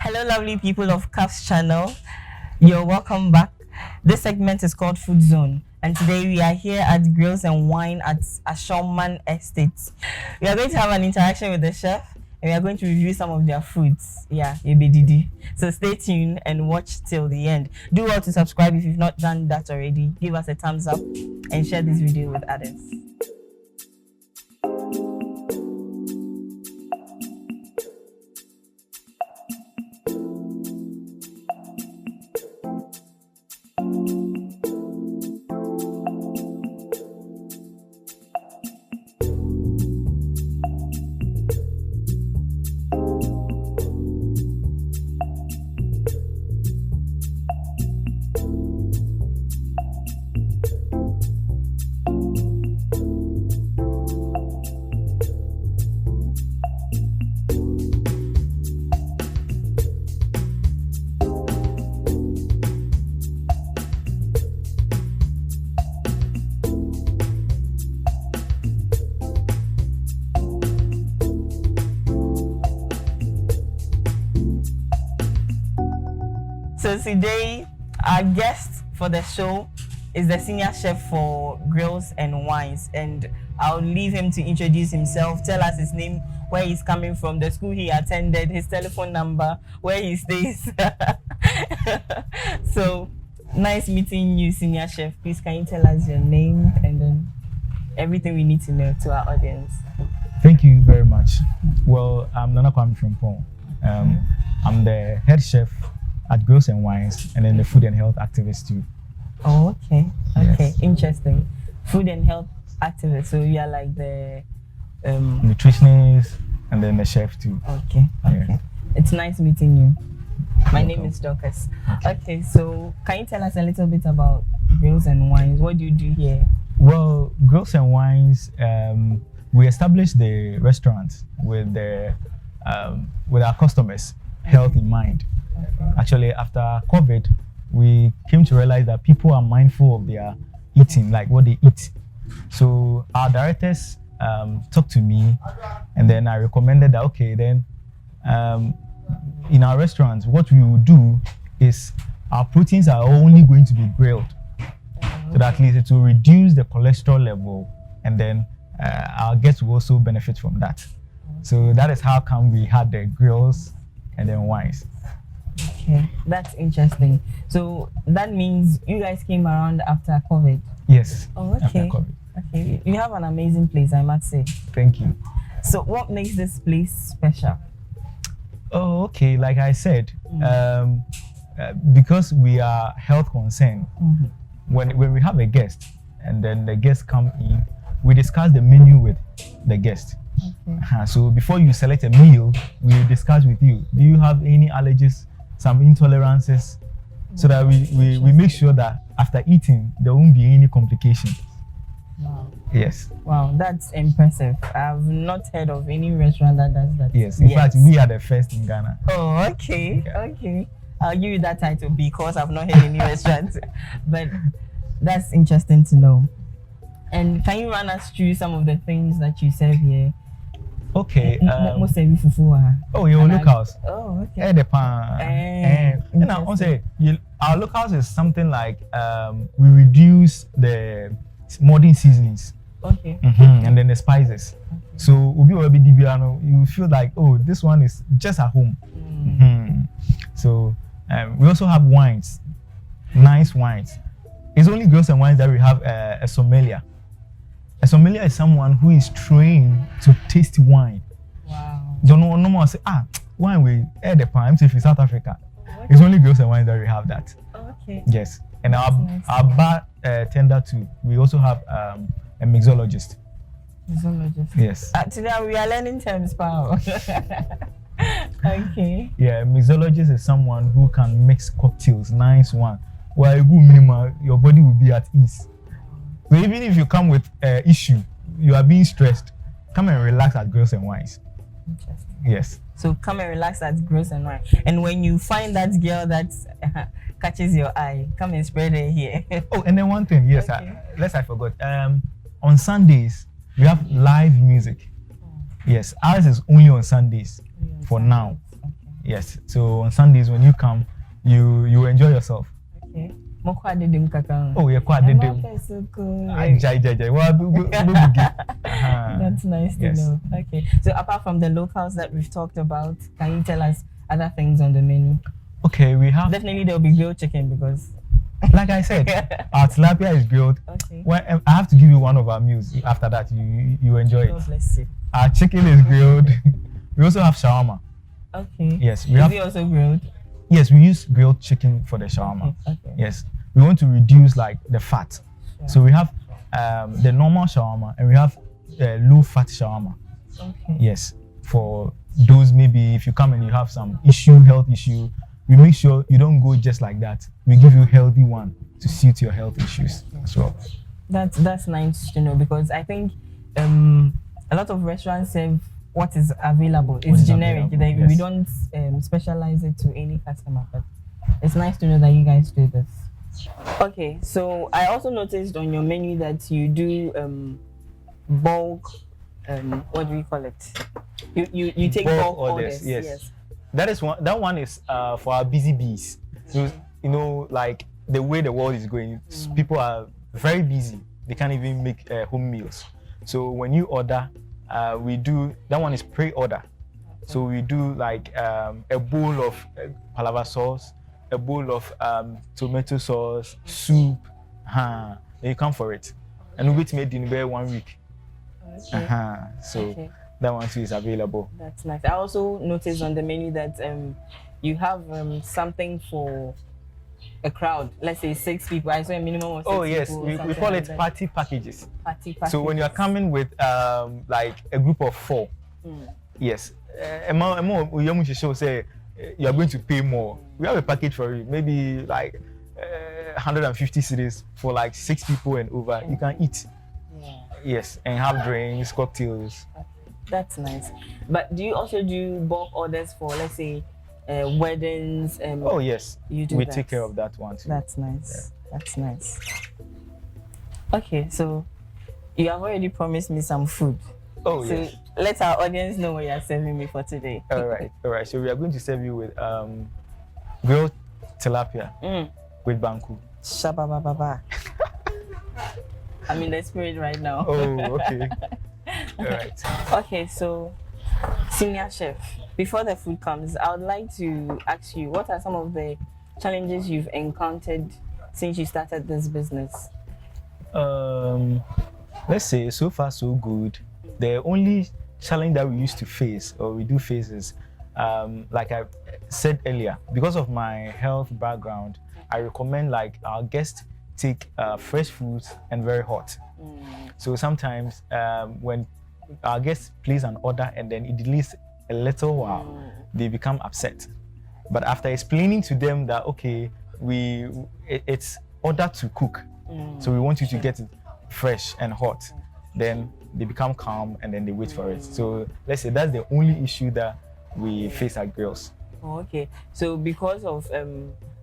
Hello, lovely people of kafschannel. You're welcome back. This segment is called Food Zone, and today we are here at Grills and Wine at Ashoman Estate. We are going to have an interaction with the chef, and we are going to review some of their foods. Yeah, EBDD. So stay tuned and watch till the end. Do well to subscribe if you've not done that already. Give us a thumbs up and share this video with others. So today, our guest for the show is the senior chef for Grills and Wines, and I'll leave him to introduce himself, tell us his name, where he's coming from, the school he attended, his telephone number, where he stays. So, nice meeting you, senior chef. Please, can you tell us your name and then everything we need to know to our audience? Thank you very much. Well, I'm Nana Kwame Frimpong. I'm the head chef at Grills and Wines, and then the food and health activist too. Oh, okay. Okay, Yes. interesting. Food and health activist. So you are like the Nutritionist, and then the chef too. okay. Okay. Yeah. It's nice meeting you. My name Welcome. is Dorcas. Okay, so can you tell us a little bit about Grills and Wines? What do you do here? Well, Grills and Wines, we established the restaurant with with our customers' health in mind. Okay. Actually, after COVID, we came to realize that people are mindful of their eating, like what they eat. So our directors talked to me, and then I recommended that, okay, then in our restaurants, what we will do is our proteins are only going to be grilled. So that at least it will reduce the cholesterol level, and then our guests will also benefit from that. So that is how come we had the grills and then wines. Okay, that's interesting. So that means you guys came around after COVID. Yes. Oh, After okay. COVID. Okay, you have an amazing place, I must say. Thank you. So what makes this place special? Oh, okay. Like I said, because we are health concerned, when we have a guest and then the guests come in, we discuss the menu with the guest. Okay. So before you select a meal, we discuss with you, do you have any allergies, some intolerances, so that we make sure that after eating, there won't be any complication. Wow. Yes. Wow, that's impressive. I've not heard of any restaurant that does that. Yes. In fact, we are the first in Ghana. Oh, okay. Yeah. Okay. I'll give you that title because I've not heard any restaurants. But that's interesting to know. And can you run us through some of the things that you serve here? Okay. Most of you fufu. Oh, your locals. Oh, okay. And I want to say, our locals is something like we reduce the modern seasonings, Okay. and then the spices. So you feel like, oh, this one is just at home. So we also have wines, nice wines. It's only Grills and Wines that we have a sommelier. A sommelier is someone who is trained to taste wine. Wow. Don't know no more say wine we add the palm if it's South Africa. It's only Grills and Wines that we have that. Okay. Yes, and That's nice. our bar tender too. We also have a mixologist. Zoologist. Yes. Today we are learning terms, pal. Okay. Yeah, a mixologist is someone who can mix cocktails, nice one. While you go minimal, your body will be at ease. So even if you come with issue, you are being stressed, come and relax at Grills and Wines. Interesting. Yes. So come and relax at Grills and Wine. And when you find that girl that catches your eye, come and spread her here. Oh, and then one thing, yes, Okay. I forgot. On Sundays, we have live music. Yes, ours is only on Sundays for now. Okay. Yes. So on Sundays when you come, you enjoy yourself. Okay. Mokwa dedim kaka. Oh, you're quite dedim. So cool. That's nice to know. Okay. So apart from the locals that we've talked about, can you tell us other things on the menu? Okay, we have definitely there'll be grilled chicken because like I said, our tilapia is grilled. Okay. Well, I have to give you one of our meals. After that, you enjoy it. God bless you. Our chicken is grilled. We also have shawarma. Okay. Yes, is it also grilled? Yes, we use grilled chicken for the shawarma. Okay. Yes, we want to reduce like the fat. Sure. So we have the normal shawarma and we have low fat shawarma. Okay. Yes, for those maybe if you come and you have some health issue, we make sure you don't go just like that. We give you a healthy one to suit your health issues as well. That's nice to know because I think a lot of restaurants serve what is available. It's generic. Yes. We don't specialize it to any customer, but it's nice to know that you guys do this. Okay, so I also noticed on your menu that you do bulk. What do we call it? You take bulk orders. Yes. That is one. That one is for our busy bees. So, you know, like the way the world is going, people are very busy. They can't even make home meals. So when you order, we do that one is pre-order. So we do like a bowl of palava sauce, a bowl of tomato sauce, soup. Then you come for it, and we wait made in about 1 week. So. That one too is available. That's nice. I also noticed on the menu that you have something for a crowd. Let's say 6 people. I saw a minimum of 6 people. Oh yes, we call it party packages. Party packages. So when you are coming with like a group of 4, yes, you say you are going to pay more. We have a package for you, maybe like 150 cedis for like 6 people and over. You can eat. Yes, and have drinks, cocktails. That's nice. But do you also do bulk orders for, let's say, weddings? Oh yes, you do. We take care of that one too. That's nice. Yeah. That's nice. Okay, so you have already promised me some food. Oh so yes. Let our audience know what you are serving me for today. All right. So we are going to serve you with grilled tilapia with banku. Shabababa. I'm in the spirit right now. Oh, okay. All right. Okay, so senior chef, before the food comes, I would like to ask you, what are some of the challenges you've encountered since you started this business? Let's say so far so good. The only challenge that we used to face or we do face is, like I said earlier, because of my health background, I recommend like our guests take fresh foods and very hot. So sometimes when our guests place an order and then it delays a little while, they become upset. But after explaining to them that okay, it's ordered to cook, so we want you to get it fresh and hot, then they become calm and then they wait for it. So let's say that's the only issue that we face at grills. Oh, okay. So because of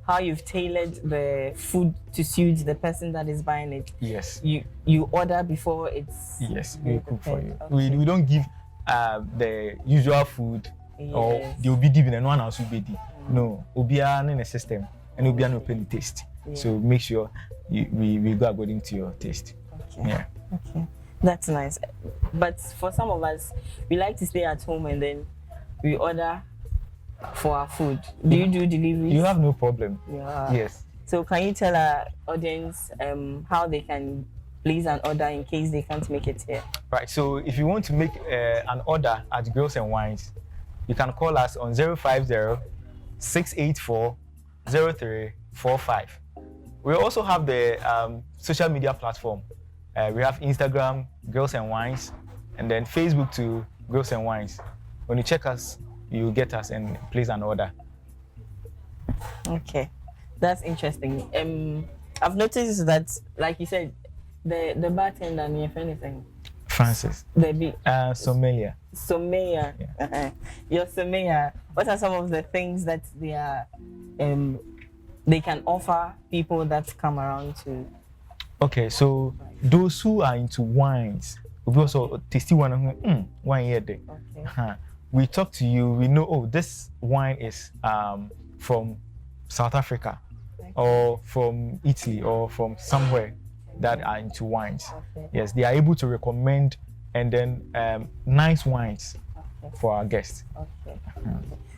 how you've tailored the food to suit the person that is buying it. Yes. You order before it's. Yes, we cook for you. Okay. We don't give the usual food or the obi dibi and one else will be. No, obia in the system and obia no open the taste. Yeah. So make sure we go according to your taste. Okay. Yeah. Okay. That's nice. But for some of us, we like to stay at home and then we order for our food. Do you do deliveries? You have no problem. Yeah. Yes. So can you tell our audience how they can place an order in case they can't make it here? Right. So if you want to make an order at Grills and Wines, you can call us on 050-684-0345. We also have the social media platform. We have Instagram, Grills and Wines, and then Facebook to Grills and Wines. When you check us, you get us and place an order. Okay, that's interesting. I've noticed that, like you said, the bartender if anything. Francis. Sommelier. Sommelier. Yeah. Your sommelier. What are some of the things that they are they can offer people that come around to? Okay, so those who are into wines, we also tasty one wine here. Okay. we talk to you, we know, oh, this wine is from South Africa, or from Italy, or from somewhere that are into wines. Okay. Yes, they are able to recommend and then nice wines for our guests. Okay.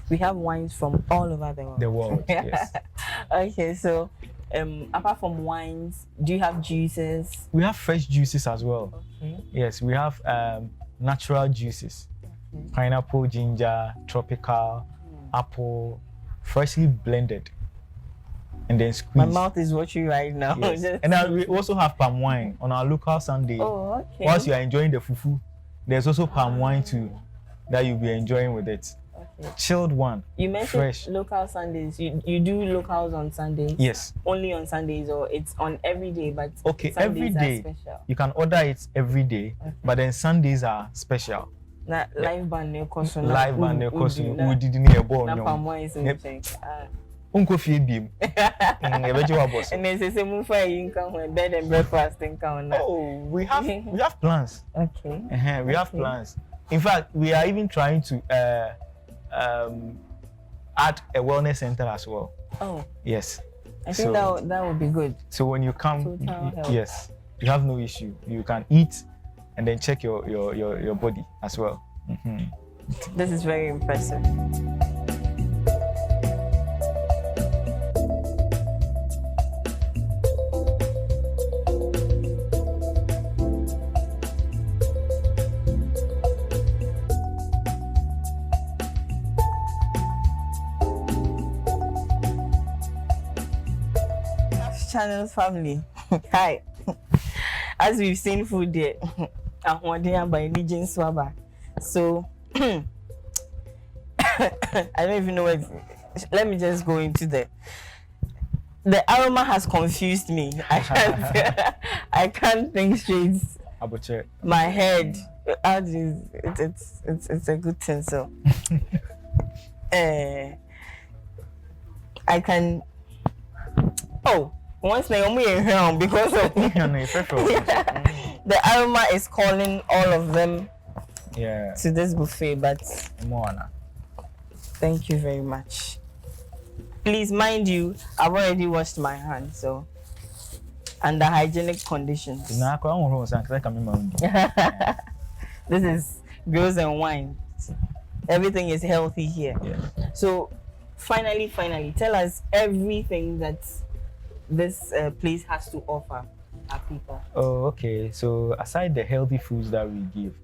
We have wines from all over the world. The world, yes. Okay, so apart from wines, do you have juices? We have fresh juices as well. Okay. Yes, we have natural juices. Pineapple, ginger, tropical, apple, freshly blended, and then squeezed. My mouth is watering right now. Yes. And then we also have palm wine on our local Sunday. Oh, okay. Whilst you are enjoying the fufu, there's also palm wine too that you'll be enjoying with it. Okay. Chilled one. You mentioned fresh. local Sundays. You do locals on Sundays? Yes. Only on Sundays, or it's on every day, but Okay, Sundays every day. are special. You can order it every day, but then Sundays are special. Na live band ne koso na. Live band ne koso na- we did near born. Na palm wine is in check. Unko fie biem. Ebeje boss. And then say move for you can when bed and breakfast in count. Oh, we have plans. Okay. We have plans. In fact, we are even trying to add a wellness center as well. Oh. Yes. I think that would be good. So when you come, Total health. yes, you have no issue. You can eat and then check your body as well. This is very impressive. Channels family. Hi. As we've seen food there, by Legion Swaba. So I don't even know what. Let me just go into the aroma has confused me. I can't think straight. My head. It's a good thing. So I can. Oh, once Naomi is home because of the aroma is calling all of them to this buffet, but thank you very much. Please mind you, I've already washed my hands, so under hygienic conditions. This is Girls and Wine. Everything is healthy here. So finally, tell us everything that this place has to offer our people. Oh, okay. So aside the healthy foods that we give,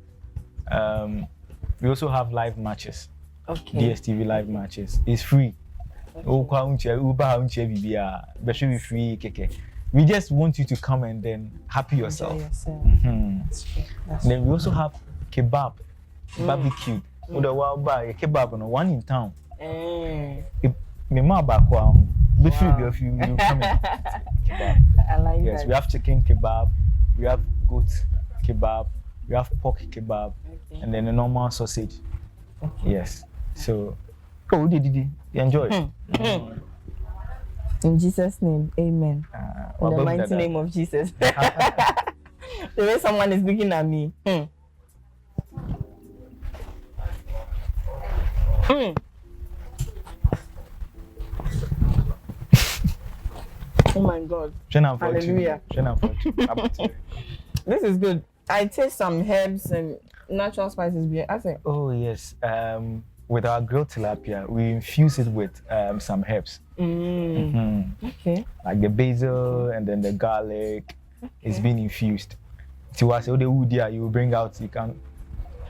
we also have live matches. Okay. DSTV live matches. It's free. We just want you to come and then happy yourself. Then we also have kebab, barbecue. Kebab, one in town. You come in. Kebab. I like yes, that. we have chicken kebab, we have goat kebab, we have pork kebab, and then a normal sausage. Yes. So, you enjoy it. In Jesus' name, amen. In the mighty name of Jesus. The way someone is looking at me. Oh my God. Hallelujah. This is good. I taste some herbs and natural spices. I think. Oh yes. With our grilled tilapia, we infuse it with some herbs. Okay. Like the basil and then the garlic. It's been infused. So I say, the wood here, you bring out. You can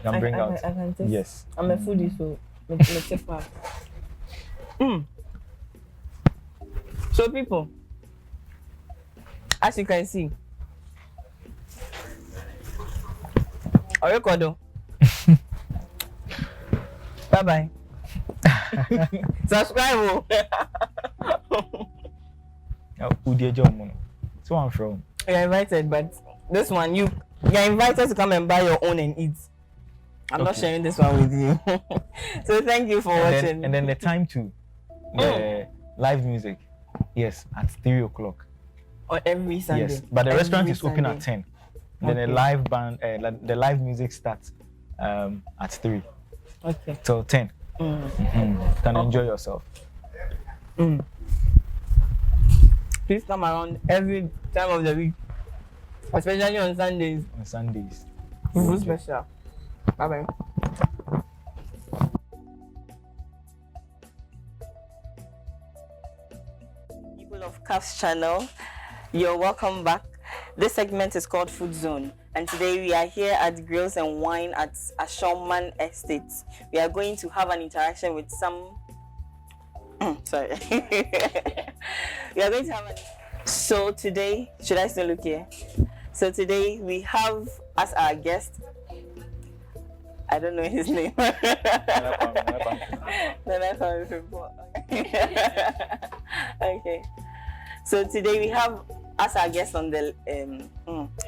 bring out. I can taste. Yes. I'm a foodie, so let's take part. So people, as you can see, Orekodo. Bye bye. Subscribe. So I'm from. You're invited, but this one you're invited to come and buy your own and eat. I'm not sharing this one with you. So thank you for watching. And then the time too. The live music. Yes, at 3 o'clock. On every Sunday. Yes, but the restaurant is open at 10. Then the live band, the live music starts at 3. Okay. till 10. Mm. Can enjoy yourself. Mm. Please come around every time of the week, especially on Sundays. On Sundays. Food special. Bye bye. People of Kaf's channel, you're welcome back. This segment is called Food Zone, and today we are here at Grills and Wine at Ashorman Estate. We are going to have an interaction with some. Sorry. We are going to have an. So today, should I still look here? So today we have as our guest. I don't know his name. Okay. So today we have as our guest on the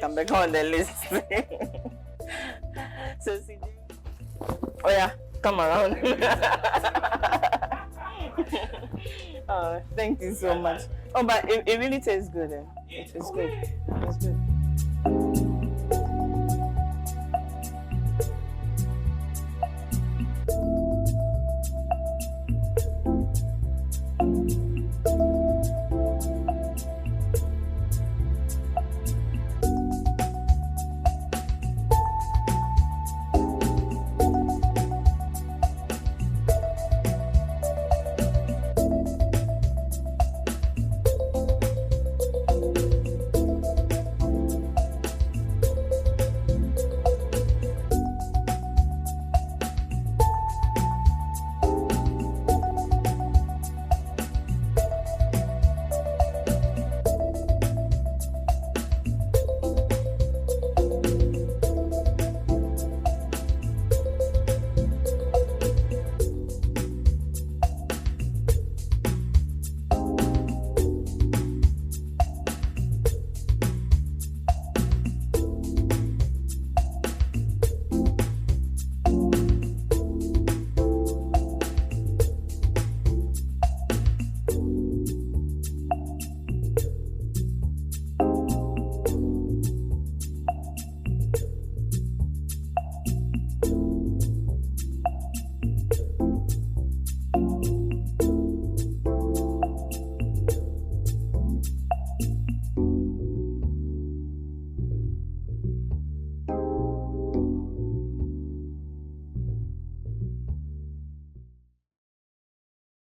come back on the list. So today, oh yeah, come around. Oh, thank you so much. Oh, but it really tastes good. It's good. It's good.